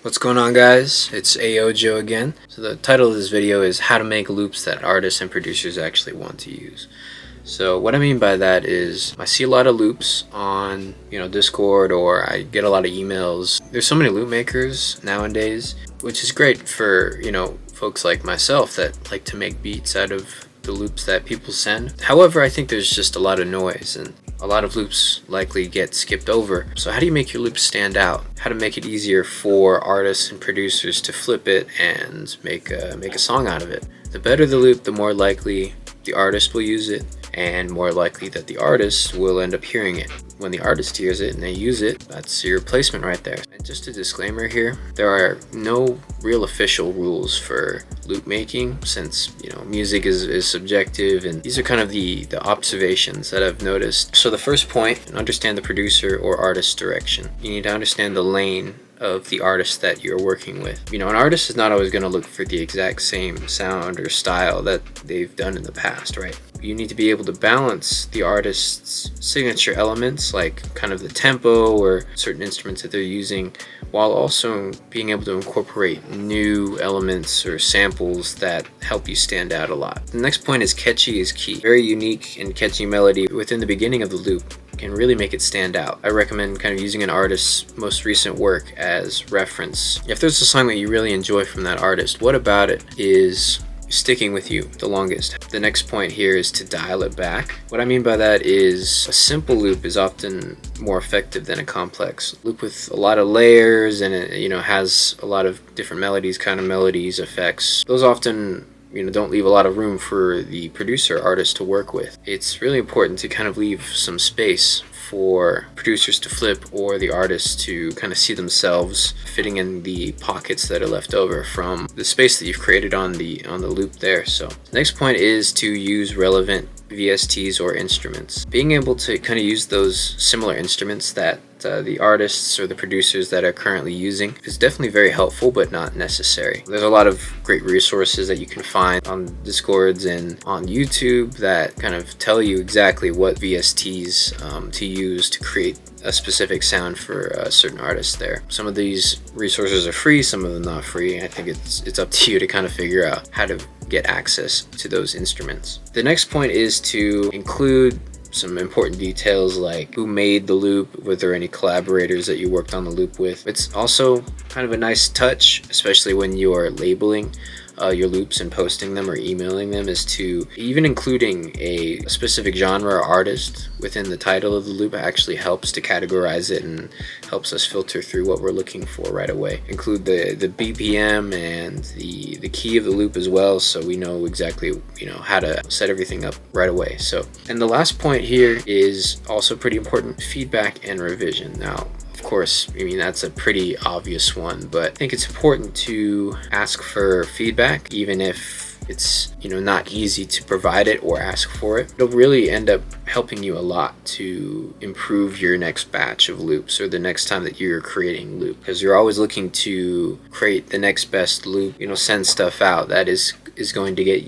What's going on, guys? It's Joe again. So the title of this video is how to make loops that artists and producers actually want to use. So what I mean by that is I see a lot of loops on Discord, or I get a lot of emails. There's so many loop makers nowadays, which is great for folks like myself that like to make beats out of the loops that people send. However, I think there's just a lot of noise and a lot of loops likely get skipped over. So how do you make your loops stand out? How to make it easier for artists and producers to flip it and make a song out of it. The better the loop, the more likely the artist will use it, and more likely that the artist will end up hearing it. When the artist hears it and they use it, that's your placement right there. And just a disclaimer here, there are no real official rules for loop making, since music is subjective, and these are kind of the observations that I've noticed. So the first point, understand the producer or artist's direction. You need to understand the lane of the artist that you're working with. An artist is not always going to look for the exact same sound or style that they've done in the past, right? You need to be able to balance the artist's signature elements, like kind of the tempo or certain instruments that they're using, while also being able to incorporate new elements or samples that help you stand out a lot. The next point is catchy is key. Very unique and catchy melody within the beginning of the loop can really make it stand out. I recommend kind of using an artist's most recent work as reference. If there's a song that you really enjoy from that artist, what about it is sticking with you the longest? The next point here is to dial it back. What I mean by that is a simple loop is often more effective than a complex loop with a lot of layers, and it has a lot of different melodies, effects. Those often don't leave a lot of room for the producer artist to work with. It's really important to kind of leave some space for producers to flip, or the artists to kind of see themselves fitting in the pockets that are left over from the space that you've created on the loop there. So next point is to use relevant VSTs or instruments. Being able to kind of use those similar instruments that the artists or the producers that are currently using is definitely very helpful, but not necessary. There's a lot of great resources that you can find on Discords and on YouTube that kind of tell you exactly what VSTs to use to create a specific sound for a certain artist there. Some of these resources are free, some of them not free. I think it's up to you to kind of figure out how to get access to those instruments. The next point is to include some important details like who made the loop, were there any collaborators that you worked on the loop with. It's also kind of a nice touch, especially when you are labeling your loops and posting them or emailing them, is to even including a specific genre or artist within the title of the loop actually helps to categorize it and helps us filter through what we're looking for right away. Include the BPM and the key of the loop as well, so we know exactly how to set everything up right away. So, and the last point here is also pretty important: feedback and revision. Now, of course, that's a pretty obvious one, but I think it's important to ask for feedback, even if it's not easy to provide it or ask for it. It'll really end up helping you a lot to improve your next batch of loops, or the next time that you're creating loop, because you're always looking to create the next best loop. Send stuff out that is going to get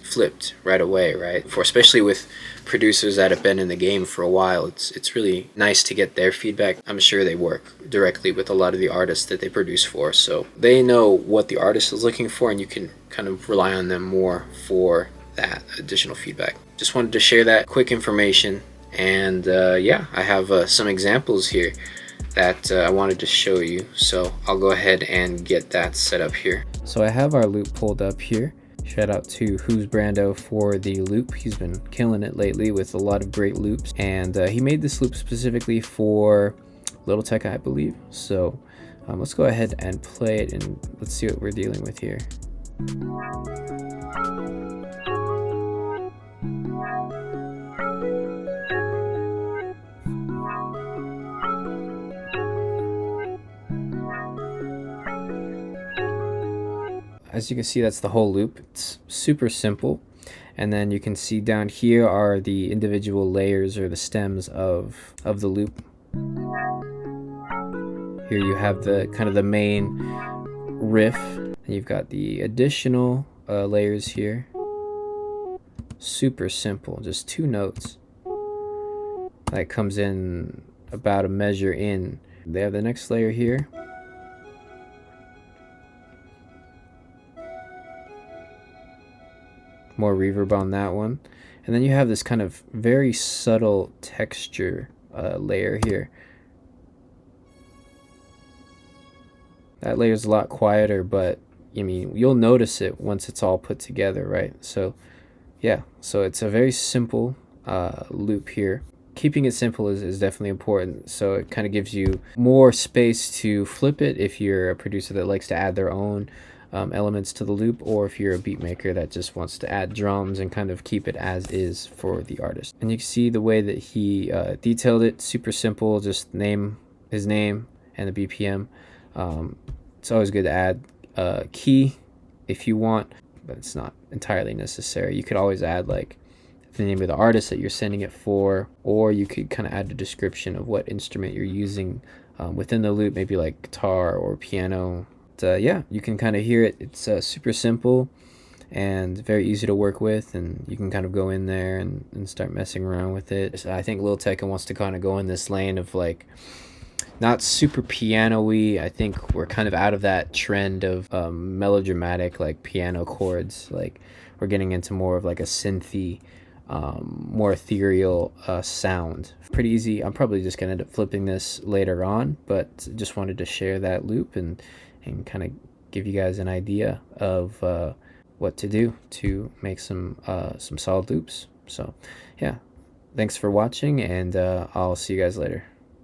flipped right away, right? Especially with producers that have been in the game for a while, it's really nice to get their feedback. I'm sure they work directly with a lot of the artists that they produce for, so they know what the artist is looking for, and you can kind of rely on them more for that additional feedback. Just wanted to share that quick information, and yeah, I have some examples here that I wanted to show you, so I'll go ahead and get that set up here. So I have our loop pulled up here. Shout out to Who's Brando for the loop. He's been killing it lately with a lot of great loops, and he made this loop specifically for Little Tech, I believe. So let's go ahead and play it, and let's see what we're dealing with here. As you can see, that's the whole loop. It's super simple. And then you can see down here are the individual layers or the stems of the loop. Here you have the kind of the main riff, and you've got the additional layers here. Super simple, just 2 notes. That comes in about a measure in. They have the next layer here. more reverb on that one. And then you have this kind of very subtle texture layer here. That layer is a lot quieter, but I mean, you'll notice it once it's all put together, right? So yeah, so it's a very simple loop here. Keeping it simple is definitely important, so it kind of gives you more space to flip it if you're a producer that likes to add their own elements to the loop, or if you're a beat maker that just wants to add drums and kind of keep it as is for the artist. And you can see the way that he detailed it, super simple, just his name and the BPM. It's always good to add a key if you want, but it's not entirely necessary. You could always add like the name of the artist that you're sending it for, or you could kind of add a description of what instrument you're using within the loop, maybe like guitar or piano. Yeah, you can kind of hear it. It's super simple and very easy to work with, and you can kind of go in there and start messing around with it. So I think Lil Tecca wants to kind of go in this lane of like not super piano-y. I think we're kind of out of that trend of melodramatic like piano chords. Like we're getting into more of like a synthy, more ethereal sound. Pretty easy. I'm probably just gonna end up flipping this later on, but just wanted to share that loop and kind of give you guys an idea of what to do to make some solid loops. So yeah, thanks for watching, and I'll see you guys later.